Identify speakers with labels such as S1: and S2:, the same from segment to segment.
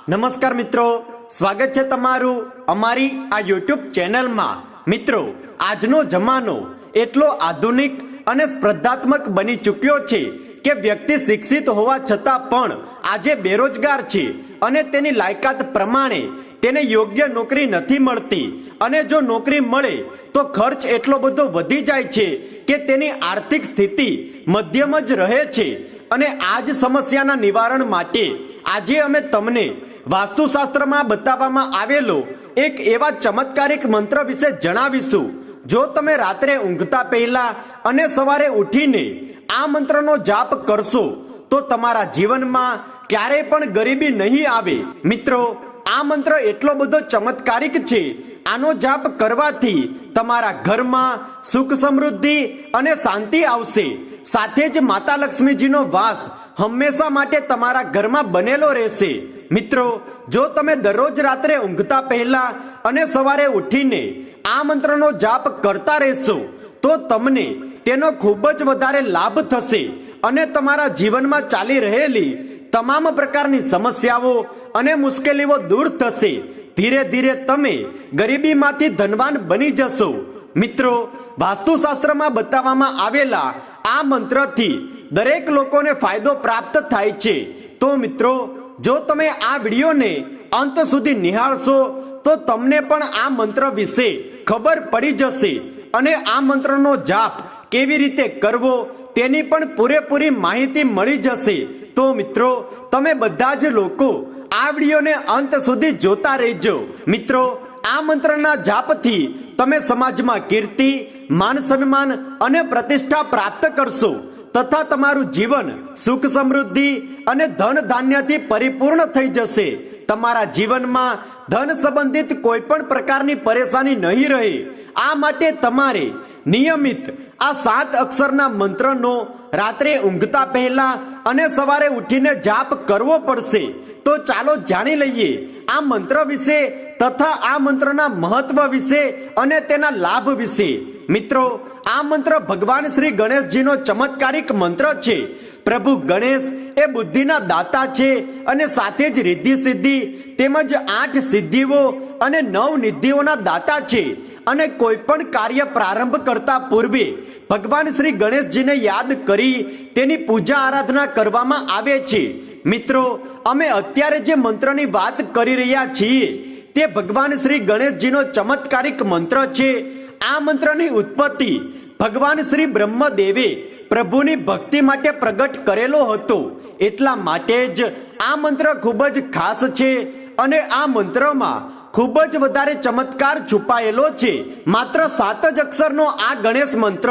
S1: નમસ્કાર મિત્રો, સ્વાગત છે તમારું અમારી આ યુટ્યુબ ચેનલમાં। મિત્રો, આજનો જમાનો એટલો આધુનિક અને સ્પર્ધાત્મક બની ચૂક્યો છે કે વ્યક્તિ શિક્ષિત હોવા છતાં પણ આજે બેરોજગાર છે અને તેની લાયકાત પ્રમાણે તેને યોગ્ય નોકરી નથી મળતી અને જો નોકરી મળે તો ખર્ચ એટલો બધો વધી જાય છે કે તેની આર્થિક સ્થિતિ મધ્યમ જ રહે છે। અને આ જ સમસ્યાના નિવારણ માટે આજે અમે તમને વાસ્તુશાસ્ત્રમાં બતાવવામાં આવેલો એક એવા ચમત્કારિક મંત્ર વિશે જણાવીશું। જો તમે રાત્રે ઊંઘતા પહેલા અને સવારે ઉઠીને આ મંત્રનો જાપ કરશો તો તમારા જીવનમાં ક્યારેય પણ ગરીબી નહીં આવે। મિત્રો, આ મંત્ર એટલો બધો ચમત્કારિક છે, આનો જાપ કરવાથી તમારા ઘરમાં સુખ સમૃદ્ધિ અને શાંતિ આવશે। સાથે જ માતા લક્ષ્મીજીનો વાસ હંમેશા માટે તમારા ઘરમાં બનેલો રહેશે। મિત્રો, જો તમે દરરોજ રાત્રે ઊંઘતા પહેલા અને સવારે ઉઠીને આ મંત્રનો જાપ કરતા રહેશો તો તમને તેનો ખૂબ જ વધારે લાભ થશે અને તમારા જીવનમાં ચાલી રહેલી તમામ પ્રકારની સમસ્યાઓ અને મુશ્કેલીઓ દૂર થશે। ધીરે ધીરે તમે ગરીબીમાંથી ધનવાન બની જશો। મિત્રો, વાસ્તુશાસ્ત્રમાં બતાવવામાં આવેલા આ મંત્રથી દરેક લોકોને ફાયદો પ્રાપ્ત થાય છે। તો મિત્રો, જો તમે આ વિડીયોને અંત સુધી નિહાળશો તો તમને પણ આ મંત્ર વિશે ખબર પડી જશે અને આ મંત્રનો જાપ કેવી રીતે કરવો તેની પણ પૂરેપૂરી માહિતી મળી જશે। તો મિત્રો, તમે બધા જ લોકો આ વિડીયોને અંત સુધી જોતા રહેજો। મિત્રો, આ મંત્રના જાપથી તમે સમાજમાં કીર્તિ, માન સન્માન અને પ્રતિષ્ઠા પ્રાપ્ત કરશો તથા તમારું જીવન સુખ સમૃદ્ધિ અને ધન ધાન્યથી પરિપૂર્ણ થઈ જશે। તમારા જીવનમાં ધન સંબંધિત કોઈ પણ પ્રકારની પરેશાની નહીં રહે। આ માટે તમારે નિયમિત આ 7 અક્ષરના મંત્રનો રાત્રે ઊંઘતા પહેલા અને સવારે ઉઠીને જાપ કરવો પડશે। તો ચાલો જાણી લઈએ આ મંત્ર વિશે તથા આ મંત્રના મહત્વ વિશે અને તેના લાભ વિશે। મિત્રો, આ મંત્ર ભગવાન શ્રી ગણેશજીનો ચમત્કારિક મંત્ર છે। પ્રભુ ગણેશ એ બુદ્ધિના દાતા છે અને સાથે જ રિદ્ધિ સિદ્ધિ તેમજ 8 સિદ્ધિઓ અને 9 નિધિઓના દાતા છે અને કોઈ પણ કાર્ય પ્રારંભ કરતા પૂર્વે ભગવાન શ્રી ગણેશજીને યાદ કરી તેની પૂજા આરાધના કરવામાં આવે છે। મિત્રો, અમે અત્યારે જે મંત્રની વાત કરી રહ્યા છીએ તે ભગવાન શ્રી ગણેશજીનો ચમત્કારિક મંત્ર છે। આ મંત્રની ઉત્પત્તિ ભગવાન શ્રી બ્રહ્મદેવે પ્રભુની ભક્તિ માટે પ્રગટ કરેલો હતો, એટલા માટે જ આ મંત્ર ખૂબ જ ખાસ છે અને આ મંત્રમાં ખૂબ જ વધારે ચમત્કાર છુપાયેલો છે। માત્ર 7 જ અક્ષરનો આ ગણેશ મંત્ર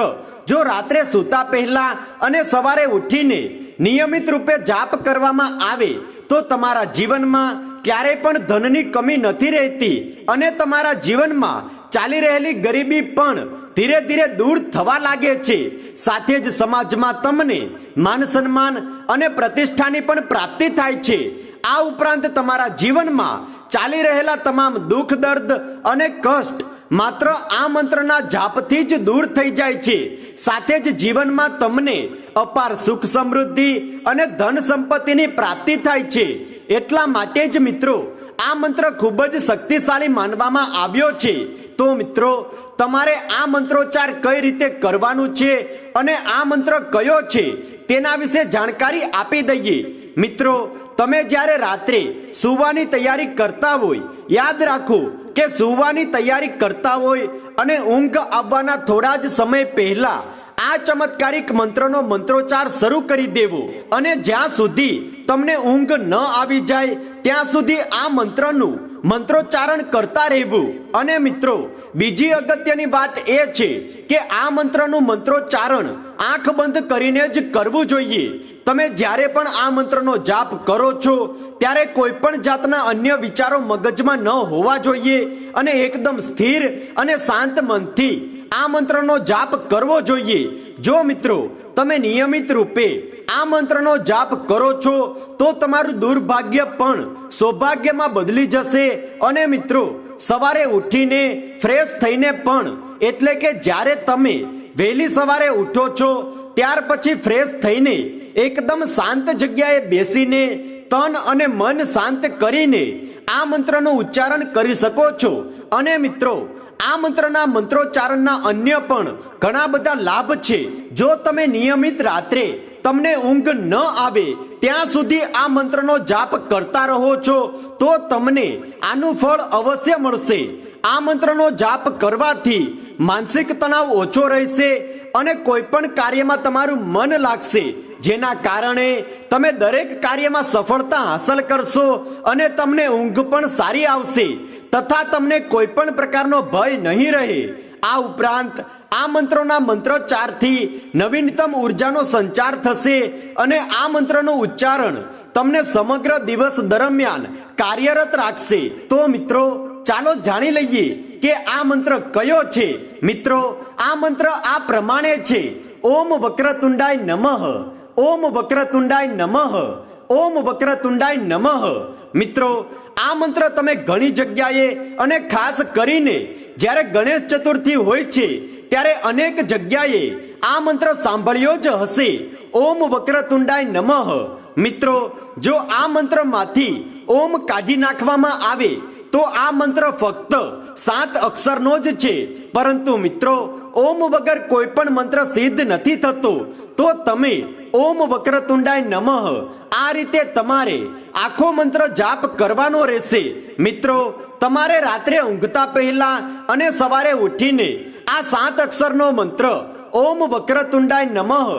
S1: જો રાત્રે સૂતા પહેલા અને સવારે ઉઠીને નિયમિત રૂપે જાપ કરવામાં આવે તો તમારા જીવનમાં ક્યારેય પણ ધનની કમી નથી રહેતી અને તમારા જીવનમાં ચાલી રહેલી ગરીબી પણ ધીરે ધીરે દૂર થવા લાગે છે। સાથે જ સમાજમાં તમને માન સન્માન અને પ્રતિષ્ઠાની પણ પ્રાપ્તિ થાય છે। આ ઉપરાંત તમારા જીવનમાં ચાલી રહેલા તમામ દુઃખ, દર્દ અને કષ્ટ માત્ર આ મંત્રના જાપથી જ દૂર થઈ જાય છે। સાથે જ જીવનમાં તમને અપાર સુખ સમૃદ્ધિ અને ધન સંપત્તિની પ્રાપ્તિ થાય છે। એટલા માટે જ મિત્રો, આ મંત્ર ખૂબ જ શક્તિશાળી માનવામાં આવ્યો છે। તો મિત્રો, તમારે આ મંત્રોચ્ચાર કઈ રીતે કરવાનું છે અને આ મંત્ર કયો છે તેના વિશે જાણકારી આપી દઈએ। મિત્રો, તમે જ્યારે રાત્રે સૂવાની તૈયારી કરતા હોય, યાદ રાખો કે સૂવાની તૈયારી કરતા હોય અને ઊંઘ આવવાના થોડા જ સમય પહેલા આ ચમત્કારિક મંત્રનો મંત્રોચ્ચાર શરૂ કરી દેવો અને જ્યાં સુધી તમને ઊંઘ ન આવી જાય ત્યાં સુધી આ મંત્રનું મંત્રોચ્ચારણ કરતા રહેવું। અને મિત્રો, બીજી અગત્યની વાત એ છે કે આ મંત્રનું મંત્રોચ્ચારણ આંખ બંધ કરીને જ કરવું જોઈએ। તમે જ્યારે પણ આ મંત્રનો જાપ કરો છો ત્યારે કોઈ પણ જાતના અન્ય વિચારો મગજમાં ન હોવા જોઈએ અને એકદમ સ્થિર અને શાંત મનથી આ મંત્રનો જાપ કરવો જોઈએ। જો મિત્રો, તમે નિયમિત રૂપે આ મંત્રનો જાપ કરો છો તો તમારું દુર્ભાગ્ય પણ સૌભાગ્યમાં બદલી જશે અને મિત્રો, સવારે ઉઠીને ફ્રેશ થઈને પણ એટલે કે જ્યારે તમે વહેલી સવારે ઉઠો છો ત્યાર પછી ફ્રેશ થઈને એકદમ શાંત જગ્યાએ બેસીને તન અને મન શાંત કરીને આ મંત્રનું ઉચ્ચારણ કરી શકો છો. અને મિત્રો, આ મંત્રના મંત્રોચ્ચારણના અન્ય પણ ઘણા બધા લાભ છે. જો તમે નિયમિત રાત્રે તમને ઊંઘ ન આવે ત્યાં સુધી આ મંત્રનો જાપ કરતા રહો છો તો તમને આનું ફળ અવશ્ય મળશે. આ મંત્રનો જાપ કરવાથી માનસિક તણાવ ઓછો રહેશે અને કોઈ પણ કાર્યમાં તમારું મન લાગશે, જેના કારણે તમે દરેક કાર્યમાં સફળતા હાંસલ કરશો અને તમને ઊંઘ પણ સારી આવશે તથા તમને કોઈ પણ પ્રકારનો ભય નહીં રહે. આ ઉપરાંત આ મંત્રોના મંત્રોચ્ચારથી નવીનતમ ઉર્જાનો સંચાર થશે અને આ મંત્રનું ઉચ્ચારણ તમને સમગ્ર દિવસ દરમિયાન કાર્યરત રાખશે. તો મિત્રો, ચાલો જાણી લઈએ કે આ મંત્ર કયો છે. મિત્રો, આ મંત્ર આ પ્રમાણે છે: ઓમ વક્રતુંડાય નમઃ, ઓમ વક્રતુંડાય નમઃ, ઓમ વક્રતુંડાય નમઃ. મિત્રો, આ મંત્ર તમે ઘણી જગ્યાએ અને ખાસ કરીને જ્યારે ગણેશ ચતુર્થી હોય છે ત્યારે અનેક જગ્યાએ આ મંત્ર સાંભળ્યો જ હશે: ઓમ વક્રતુંડાય નમઃ. મિત્રો, જો આ મંત્રમાંથી ઓમ કાઢી નાખવામાં આવે તો આ મંત્ર ફક્ત 7 અક્ષરનો જ છે. પરંતુ મિત્રો, ઓમ વગર કોઈ પણ મંત્ર સિદ્ધ નથી થતો. તો તમે ઓમ વક્રતુંડાય નમઃ આ રીતે તમારે આખો મંત્ર જાપ કરવાનો રહેશે. મિત્રો, તમારે રાત્રે ઊંઘતા પહેલા અને સવારે ઉઠીને આ 7 અક્ષરનો મંત્ર ઓમ વક્રતુંડાય નમઃ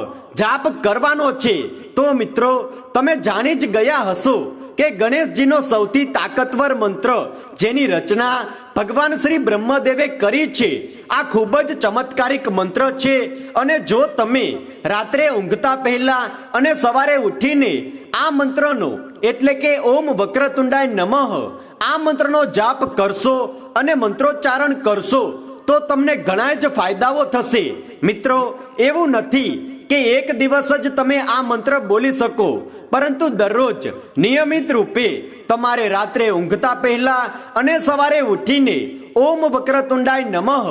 S1: જાપ કરવાનો છે. તો મિત્રો, તમે જાણી જ ગયા હશો કે ગણેશજીનો સૌથી તાકાતવર મંત્ર જેની રચના ભગવાન શ્રી બ્રહ્મદેવે કરી છે. આ ખૂબ જ ચમત્કારિક મંત્ર છે અને જો તમે રાત્રે ઊંઘતા પહેલા અને સવારે ઉઠીને આ મંત્રનો એટલે કે ઓમ વક્રતુંડાય નમઃ આ મંત્રનો જાપ કરશો અને મંત્રોચ્ચારણ કરશો તો તમને ઘણા જ ફાયદાઓ થશે. મિત્રો, એવું નથી કે એક દિવસ જ તમે આ મંત્ર બોલી શકો, પરંતુ દરરોજ નિયમિત રૂપે તમારે રાત્રે ઊંઘતા પહેલા અને સવારે ઉઠીને ઓમ વક્રતુંડાય નમઃ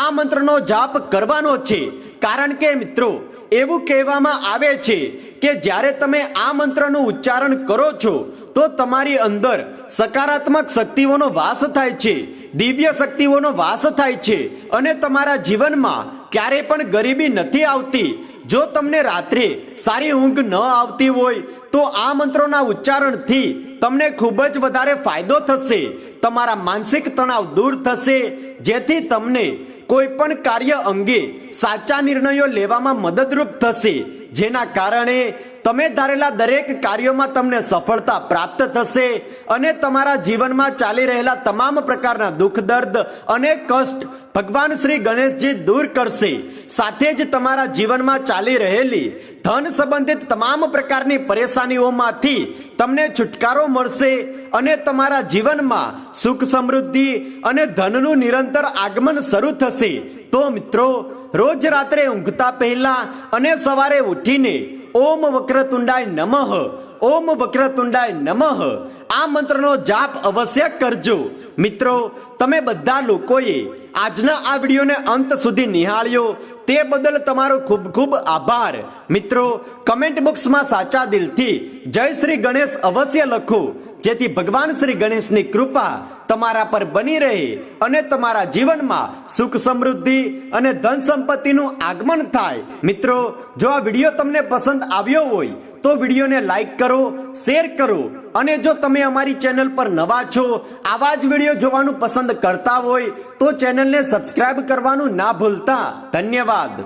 S1: આ મંત્રનો જાપ કરવાનો છે. કારણ કે મિત્રો, એવું કહેવામાં આવે છે કે જ્યારે તમે આ મંત્રનું ઉચ્ચારણ કરો છો તો તમારી અંદર સકારાત્મક શક્તિઓનો વાસ થાય છે, દિવ્ય શક્તિઓનો વાસ થાય છે અને તમારા જીવનમાં ક્યારે પણ ગરીબી નથી આવતી. જો તમને રાત્રે સારી ઊંઘ ન આવતી હોય તો આ મંત્રોના ઉચ્ચારણથી તમને ખૂબ જ વધારે ફાયદો થશે. તમારા માનસિક તણાવ દૂર થશે, જેથી તમને કોઈ પણ કાર્ય અંગે સાચા નિર્ણયો લેવામાં મદદરૂપ થશે, જેના કારણે તમે ધારેલા દરેક કાર્યોમાં તમને સફળતા પ્રાપ્ત થશે અને તમારા જીવનમાં ચાલી રહેલા તમામ પ્રકારના દુઃખ, દર્દ અને કષ્ટ ભગવાન શ્રી ગણેશજી દૂર કરશે. સાથે જ તમારા જીવનમાં ચાલી રહેલી ધન સંબંધિત તમામ પ્રકારની પરેશાનીઓમાંથી તમને છુટકારો મળશે અને તમારા જીવનમાં સુખ, સમૃદ્ધિ અને ધનનું નિરંતર આગમન શરૂ થશે. તો મિત્રો, રોજ રાત્રે ઊંઘતા પહેલા અને સવારે ઉઠીને ઓમ વક્રતુંડાય નમઃ, ઓમ વક્રતુંડાય નમઃ આ મંત્રનો જાપ અવશ્ય કરજો. મિત્રો, તમે બધા લોકોએ આજના આ વિડીયોને અંત સુધી નિહાળ્યો તે બદલ તમારો ખૂબ ખૂબ આભાર. મિત્રો, કમેન્ટ બોક્સમાં સાચા દિલથી જય શ્રી ગણેશ અવશ્ય લખો, જેથી ભગવાન શ્રી ગણેશની કૃપા તમારા પર બની રહે અને તમારા જીવનમાં સુખ, સમૃદ્ધિ અને ધન સંપત્તિનું આગમન થાય. મિત્રો, જો આ વિડીયો તમને પસંદ આવ્યો હોય તો વિડીયોને લાઈક કરો, શેર કરો અને જો તમે અમારી ચેનલ પર નવા છો, આવા જ વિડીયો જોવાનું પસંદ કરતા હોય તો ચેનલને સબસ્ક્રાઇબ કરવાનું ના ભૂલતા. ધન્યવાદ.